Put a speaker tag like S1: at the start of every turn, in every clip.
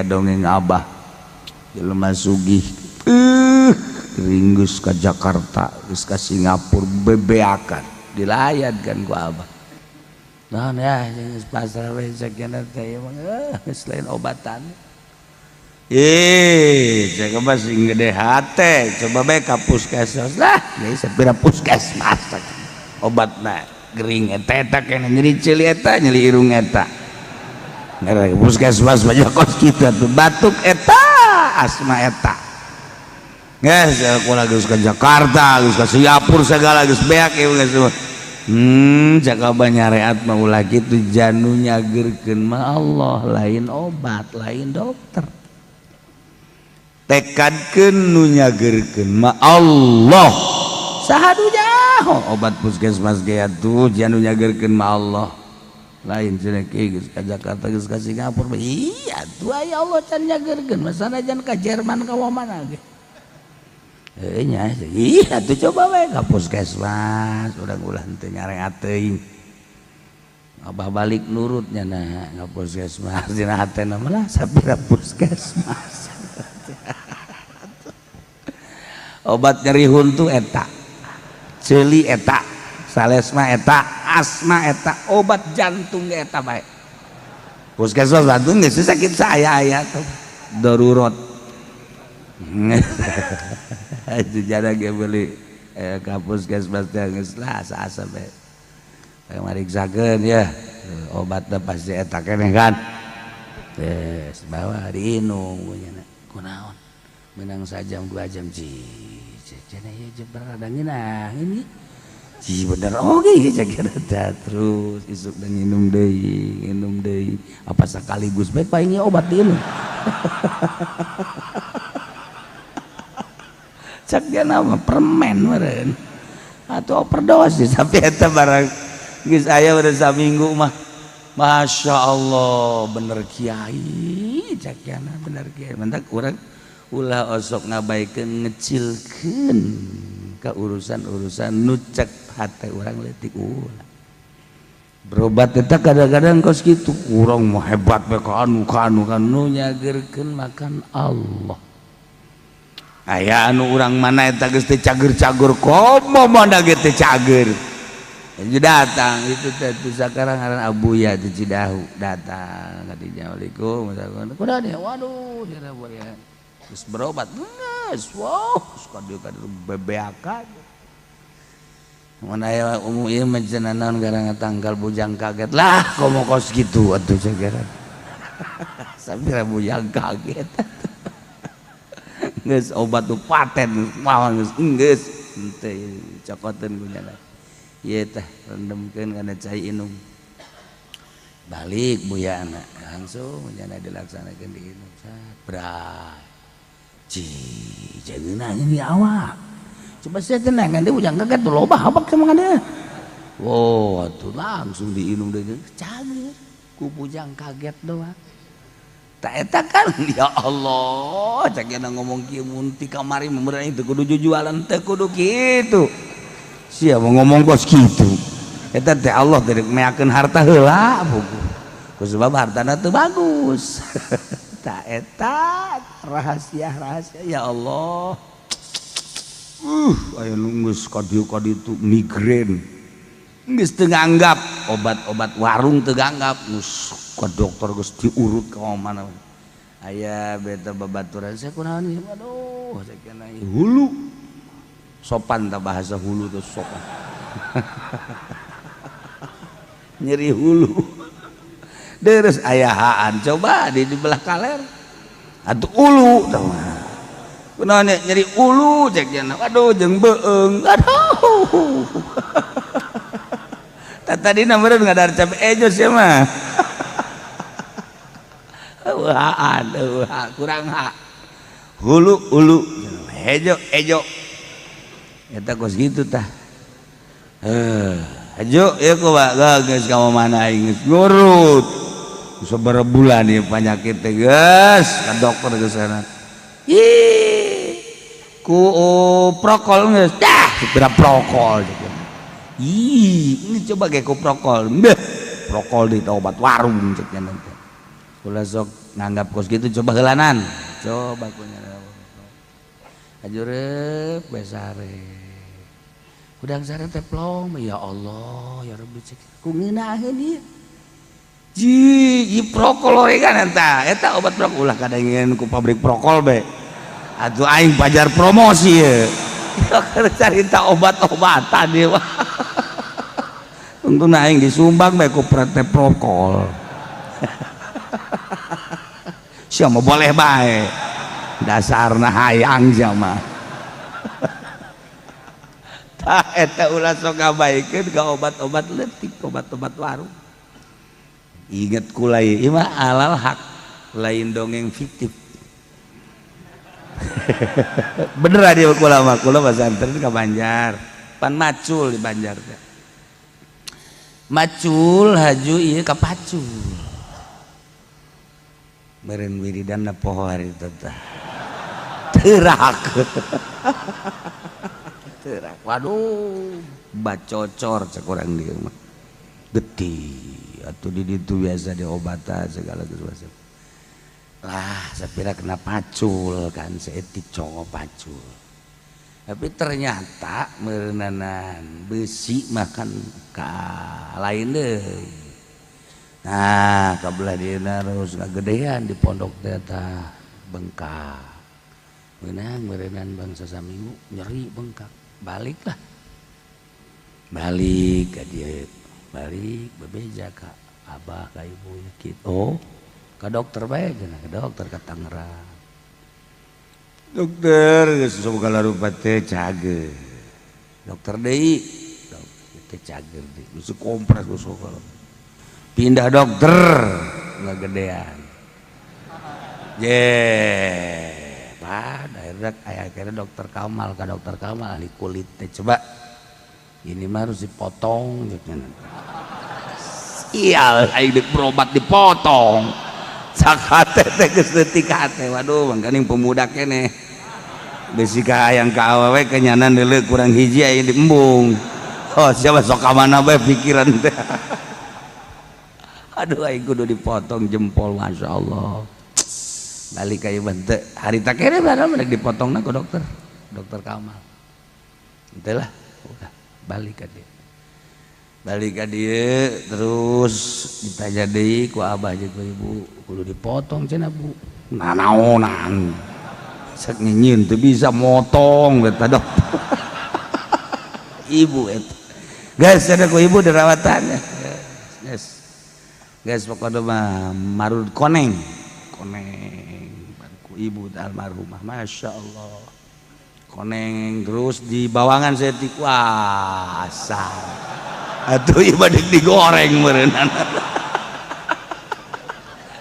S1: dongeng abah jelema sugih ringgus ke Jakarta geus ka Singapura bebeakan dilayadkan ku abah naon ya geus pasrah we sakena teh emang selain obatan cek apa sing gede hate coba bae ka puskesmas lah geus sapira puskesmas obatna gering eta kena nyeri ceuli eta nyeri irung eta ngere puskesmas bae kos kita tuh batuk eta asma eta geus aku geus ka Jakarta geus ka Singapura segala geus beak geus cak abah nyareat mah ulah kitu janu nyageurkeun mah Allah lain obat lain dokter tekadkeun nu nyageurkeun mah Allah sahadunya obat puskesmas ge atuh janu nyageurkeun mah Allah lain cenah geus ka Jakarta geus ka Singapura iya tuh aya Allah can nyageurkeun mah sanajan ka Jerman ka mana ge nya iya tuh coba we ka puskesmas urang ulah teu nyareat teuing abah balik nurutnya nah ka puskesmas dina hatena mah sapira puskesmas obat nyeri huntu eta ceuli eta salesma eta asma eta obat jantung eta bae puskesmas jantung geus sakit saya aya tuh darurat itu jada ge beli ka puskesmas teh geus lah asa-asa bae mariksakeun ya obatna pasti eta keneh kan geus bawa diinum nya kunaon menang sajam 2 jam cenah ieu jebar rada ngeunah ini ci bener oge cenah terus isuk dan nginum deui apa sekaligus bae paling obat diinum cak dia nama permen meureun atuh overdosis tapi eta barang geus aya udah saminggu mah Masya Allah bener kiai cak yana bener kiai mentak urang ulah osok ngabaikeun ngecilkeun ka urusan-urusan nu cek hate urang leutik ulah berobat eta kadang-kadang kos kitu urang mah hebat we ka anu nu nyageurkeun makan Allah aya anu urang mana eta geus teu cager-cager komo mana ge teu cager datang itu teh sakarang ngaran Abuya di Cidahu datang kadinya Assalamualaikum kunaon ya waduh cenah beureun geus berobat geus wow kadieu bebeakan mun aya umum ieu mah cenah naon garang tanggal bujang kaget lah komo kos kitu atuh cegeran sambil bujang kaget geus obat tu paten mawon geus teu cokoteun kunyana ieu teh rendemkeun kana cai inung balik buyana langsung kunyana dilaksanakeun di inung bray ci jangeuna ini awak coba saya tenang kan dia bujang kaget tuh loba habak sama kan wow atuh langsung diinum deui cager ku bujang kaget doang tak eta kan ya Allah cak yana ngomong kieu mun ti kamari meureun teu kudu jujualan teu kudu kitu sia mau ngomong kos kitu eta teh Allah teh meakeun harta heula buku ku sebab hartana teu bagus tak eta rahasia ya Allah aya nunggus kadieu kaditu migrain geus teu nganggap obat-obat warung teu nganggap ka dokter geus diurut ka mana aya beta babaturan saya kunaon ieu aduh sakena hulu sopan tah bahasa hulu teh sopan nyeri hulu deres aya haan coba di belah kaler atuh ulu tah kunaon nyeri ulu cek cenah aduh jeung beueung aduh tadina meureun ngadar cabe ejos ya mah haan kurang ha hulu ejo eta kos gitu tah ejo ieu kumaha geus ka mana aing geus ngurut sabaraha bulan ieu panyakit teh geus ka dokter geus sana ku prokol geus dah sabaraha prokol ini coba ge ku prokol prokol di obat warung cek cenah kula sok nganggap kos gitu coba helanan coba kunya ajurep besare udang sare teh plong ya Allah ya Rabbi cek ku ngeunaheun ieu ji prokol oregan eta obat prokol ulah kadangeun ku pabrik prokol be atuh aing pajar promosi ye carita obat-obatan ieu untung aing disumbang bae ku PT Prokol sia mah boleh bae dasarna hayang sia mah tah eta ulah sok ngabaikeun ka obat-obat leutik obat-obat warung inget kulai ieu mah alal hak lain dongeng fiktif bener dia kula mah kula pesantren ka Banjar pan macul di Banjar teh macul haju ieu ka pacul meureun wiridanna poho hari teh teurak teurak waduh bacocor cek urang dieu mah getih atuh di ditu biasa diobatan segala sesuatu lah sapira kena pacul kan seetik congo pacul tapi ternyata meureunana besi makan ka lain deui nah kabelah dieuna terus ngagedean di pondok teh tah bengkak meureunnan bangsa saminggu nyeri bengkak baliklah balik ka dieu balik bebeja ka abah ka ibu kitu oh ka dokter bae cenah ka dokter ka Tangerang dokter geus segala rupa teh cager dokter deui teh cager deui geus kompres geus pindah dokter ngagedean ye daerah akhirnya dokter Kamal ka dokter Kamal ahli kulit teh coba ini mah harus dipotong iya aing berobat dipotong sakate teh geus leutik hate waduh mangkaning pemuda keneh besi ka hayang ka awewe kenyanan deuleu kurang hiji aya di embung oh siapa sok ka mana bae pikiran teh aduh aing kudu dipotong jempol masyaallah balik ka ieu teh harita keneh bae rek dipotongna ku dokter Kamal henteu lah udah balik ka dieu terus ditanya deui ku abah jeung ku ibu kudu dipotong cenah bu nanaonan sek nyieun teu bisa motong eta dokter ibu eta geus ada ku ibu dirawatan geus pokona mah marud koneng ku ibu almarhumah masyaallah koneng terus di bawangan setik wah asal atuh ieu mah digoreng meureunana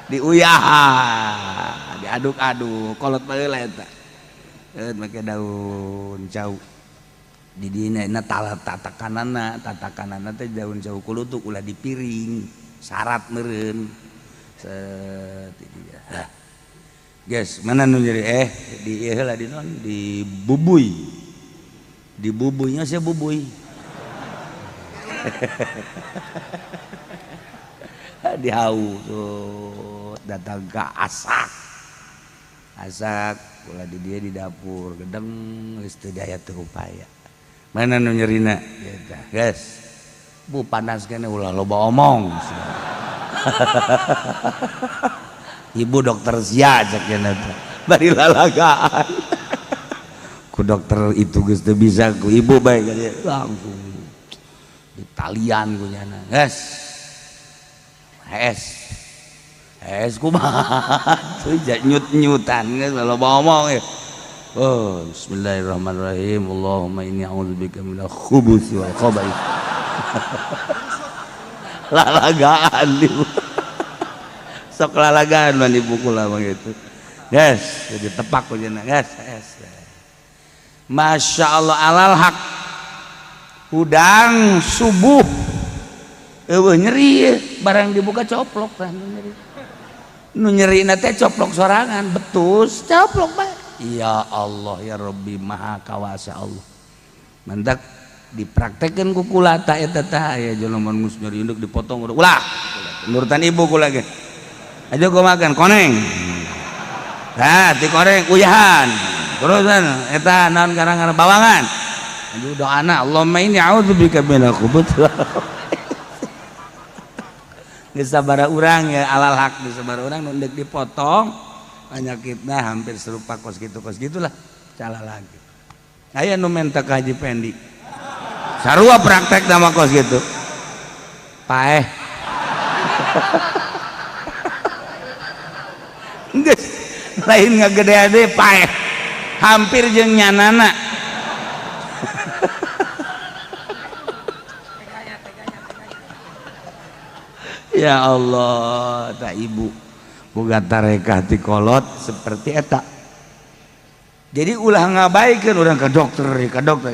S1: diuyah diaduk-aduk kolot baheula eta make daun cau di dina tatakanana teh daun cau kulutuk ulah di piring syarat meureun set dia guys mana nu jadi di ieu heula di non di bubuynya sia bubuy dihaus datang ke asak ulah di dia di dapur gedeng geus teu daya teu upaya mana nu nyerina eta geus bu panas keneh ulah loba omong ibu dokter sia cek cenah bari lalagaan ku dokter itu geus teu bisa ku ibu bae langsung Italian kunyana es kumaha tuh nyut-nyutan geus loba omong oh bismillahirrahmanirrahim Allahumma inni a'udzubika minal khubuthi wal khaba'ith lalagaan ibu sok lalagaan man ibu kula mah gitu guys jadi tepak kunyana guys Masya Allah alal hak udang subuh nyeri barang dibuka coplok kan nyeri teh coplok sorangan betus coplok bae ya Allah ya Rabbi maha kawasa Allah mantak dipraktekkeun ku kula ta eta tah aya jelema geus nyeri induk dipotong ulah nurutan ibu kula ge aja gua makan koneng nah ti koneng uyahan terusan eta naon garang-garang bawangan aja doana Allahumma inni a'udzubika minal khubuthi geus sabaraha urang ya alal haq di sabaraha urang nu deuk dipotong penyakitna hampir serupa kos gitulah cala lagi aya nu menta ka Haji Pendi sarua praktek nama kos gitu paeh geus lain ngagede-ade paeh hampir jeung nyanana ya Allah tak ibu boga tarekah ti kolot seperti eta jadi ulah ngabaikeun urang ka dokter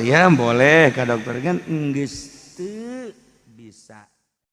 S1: ya boleh ka dokter kan geus teu bisa